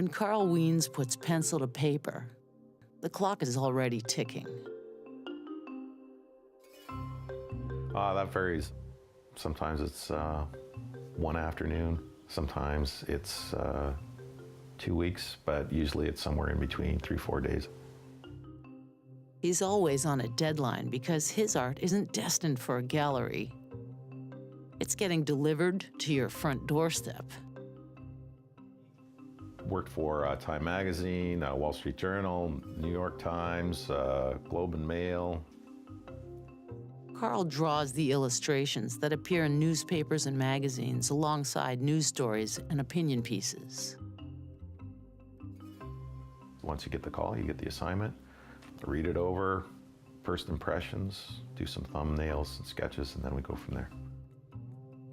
When Carl Wiens puts pencil to paper, the clock is already ticking. That varies. Sometimes it's one afternoon. Sometimes it's 2 weeks, but usually it's somewhere in between 3-4 days. He's always on a deadline because his art isn't destined for a gallery. It's getting delivered to your front doorstep. Worked for Time Magazine, Wall Street Journal, New York Times, Globe and Mail. Carl draws the illustrations that appear in newspapers and magazines alongside news stories and opinion pieces. Once you get the call, you get the assignment, read it over, first impressions, do some thumbnails and sketches, and then we go from there.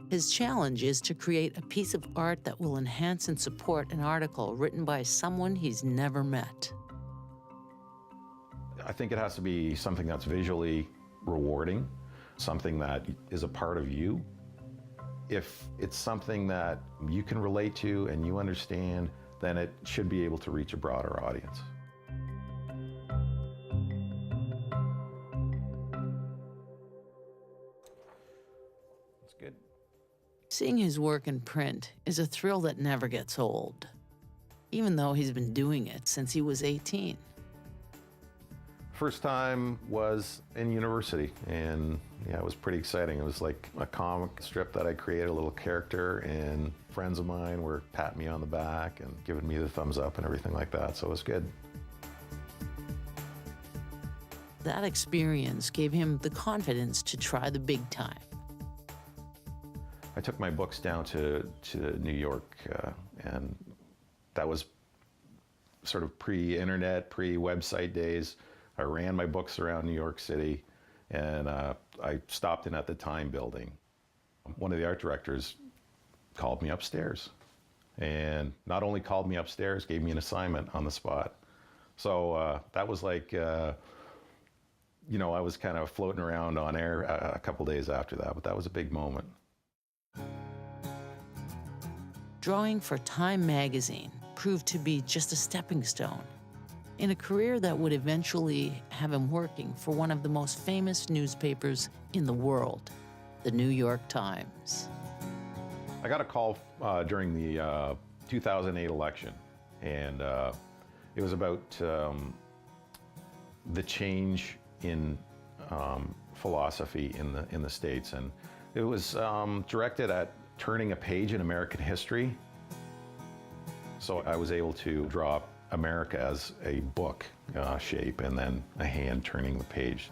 His challenge is to create a piece of art that will enhance and support an article written by someone he's never met. I think it has to be something that's visually rewarding, something that is a part of you. If it's something that you can relate to and you understand, then it should be able to reach a broader audience. That's good. Seeing his work in print is a thrill that never gets old, even though he's been doing it since he was 18. First time was in university, and yeah, it was pretty exciting. It was like a comic strip that I created, a little character, and friends of mine were patting me on the back and giving me the thumbs up and everything like that, so it was good. That experience gave him the confidence to try the big time. I took my books down to New York, and that was sort of pre-internet, pre-website days. I ran my books around New York City, and I stopped in at the Time building. One of the art directors called me upstairs, and not only called me upstairs, gave me an assignment on the spot. So that was like, you know, I was kind of floating around on air a couple days after that, but that was a big moment. Drawing for Time magazine proved to be just a stepping stone in a career that would eventually have him working for one of the most famous newspapers in the world, the New York Times. I got a call during the 2008 election, and it was about the change in philosophy in the States, and it was directed at turning a page in American history. So I was able to draw America as a book shape and then a hand turning the page.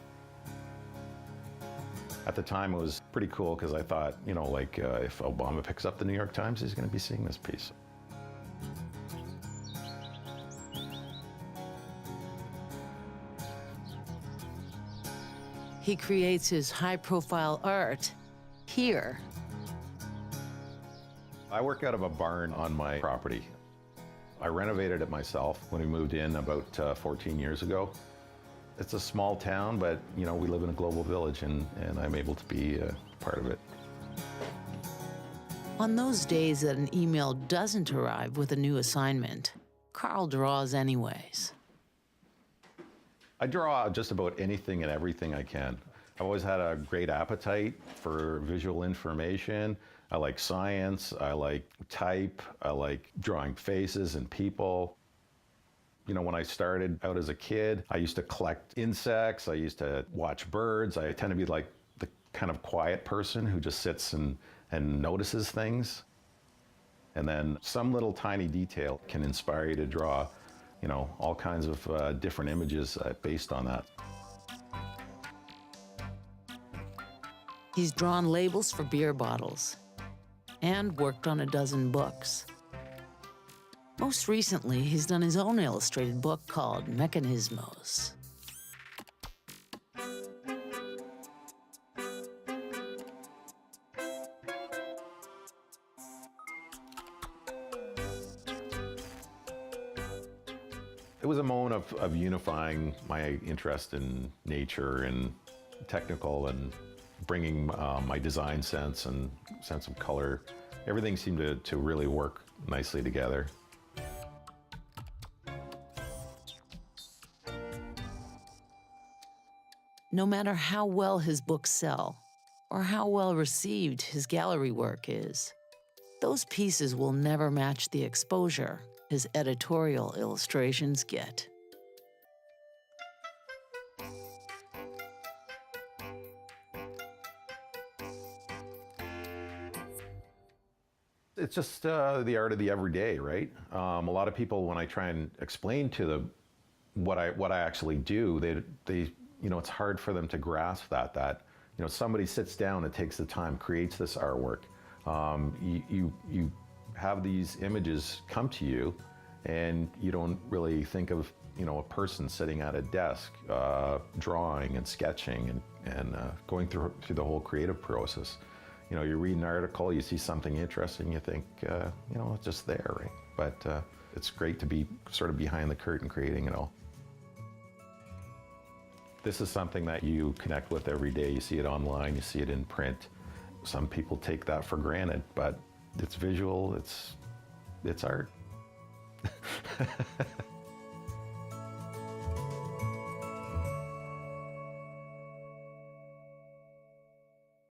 At the time, it was pretty cool because I thought, you know, like if Obama picks up the New York Times, he's going to be seeing this piece. He creates his high-profile art here. I work out of a barn on my property. I renovated it myself when we moved in about 14 years ago. It's a small town, but you know, we live in a global village, and I'm able to be part of it. On those days that an email doesn't arrive with a new assignment, Carl draws anyways. I draw just about anything and everything I can. I've always had a great appetite for visual information. I like science, I like type, I like drawing faces and people. You know, when I started out as a kid, I used to collect insects, I used to watch birds. I tend to be like the kind of quiet person who just sits and notices things. And then some little tiny detail can inspire you to draw, you know, all kinds of different images based on that. He's drawn labels for beer bottles and worked on a dozen books. Most recently, he's done his own illustrated book called Mechanismos. It was a moment of unifying my interest in nature and technical and bringing my design sense and sense of color. Everything seemed to really work nicely together. No matter how well his books sell, or how well received his gallery work is, those pieces will never match the exposure his editorial illustrations get. It's just the art of the everyday, right? A lot of people, when I try and explain to them what I actually do, they it's hard for them to grasp that somebody sits down and takes the time, creates this artwork. You have these images come to you, and you don't really think of a person sitting at a desk drawing and sketching and going through the whole creative process. You read an article, you see something interesting, you think, it's just there, right? But it's great to be sort of behind the curtain creating it all. This is something that you connect with every day. You see it online, you see it in print. Some people take that for granted, but it's visual, it's art.